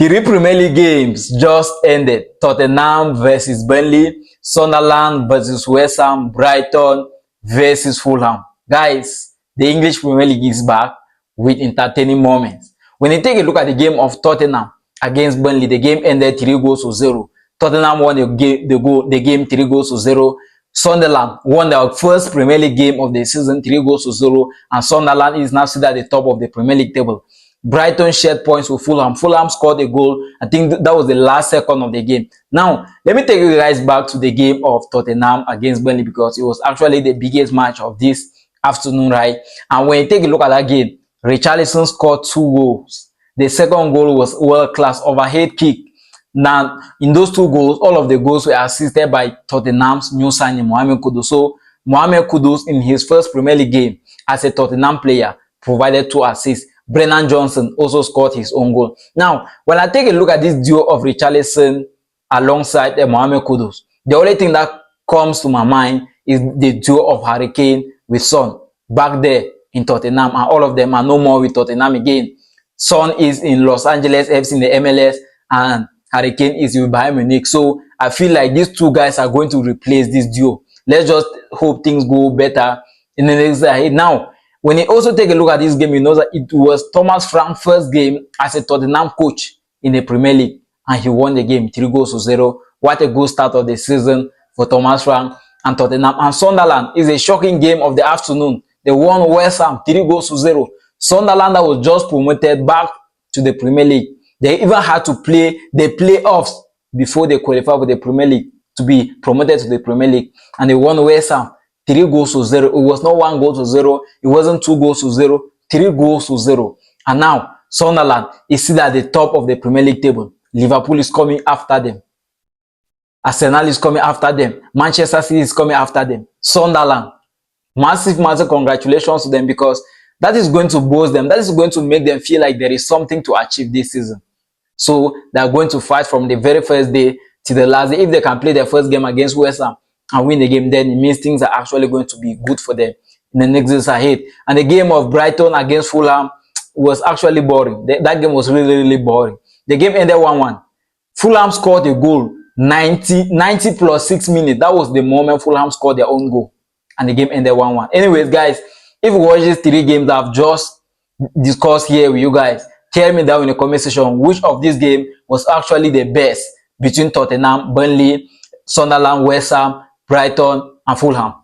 Three Premier League games just ended. Tottenham versus Burnley, Sunderland versus West Ham, Brighton versus Fulham. Guys, the English Premier League is back with entertaining moments. When you take a look at the game of Tottenham against Burnley, the game ended 3-0. Tottenham won the game 3-0. Sunderland won their first Premier League game of the season 3-0, and Sunderland is now seated at the top of the Premier League table. Brighton shared points with Fulham. Fulham scored a goal. I think that was the last second of the game. Now, let me take you guys back to the game of Tottenham against Burnley, because it was actually the biggest match of this afternoon, right? And when you take a look at that game, Richarlison scored 2 goals. The second goal was world-class overhead kick. Now, in those 2 goals, all of the goals were assisted by Tottenham's new signing, Mohamed Kudus. So, Mohamed Kudus, in his first Premier League game as a Tottenham player, provided 2 assists. Brennan Johnson also scored his own goal. Now, when I take a look at this duo of Richarlison alongside Mohamed Kudus, the only thing that comes to my mind is the duo of Harry Kane with Son back there in Tottenham, and all of them are no more with Tottenham again. Son is in Los Angeles FC in the MLS, and Harry Kane is with Bayern Munich. So I feel like these 2 guys are going to replace this duo. Let's just hope things go better in the next ahead. Now, when you also take a look at this game, you know that it was Thomas Frank's first game as a Tottenham coach in the Premier League, and he won the game 3-0. What a good start of the season for Thomas Frank and Tottenham. And Sunderland is a shocking game of the afternoon. They won West Ham 3-0. Sunderland that was just promoted back to the Premier League. They even had to play the playoffs before they qualified for the Premier League to be promoted to the Premier League, and they won West Ham 3-0. It was not 1-0. It wasn't 2-0. 3-0. And now Sunderland is still at the top of the Premier League table. Liverpool is coming after them. Arsenal is coming after them. Manchester City is coming after them. Sunderland, massive congratulations to them, because that is going to boost them. That is going to make them feel like there is something to achieve this season. So they are going to fight from the very first day to the last day. If they can play their first game against West Ham and win the game, then it means things are actually going to be good for them in the next days ahead. And the game of Brighton against Fulham was actually boring. That game was really boring. The game ended 1-1. Fulham scored a goal 90 plus 6 minutes. That was the moment Fulham scored their own goal, and the game ended 1-1. Anyways, guys, if you watch these 3 games that I've just discussed here with you guys, tell me down in the comment section which of these games was actually the best between Tottenham, Burnley, Sunderland, West Ham, Brighton, and Fulham.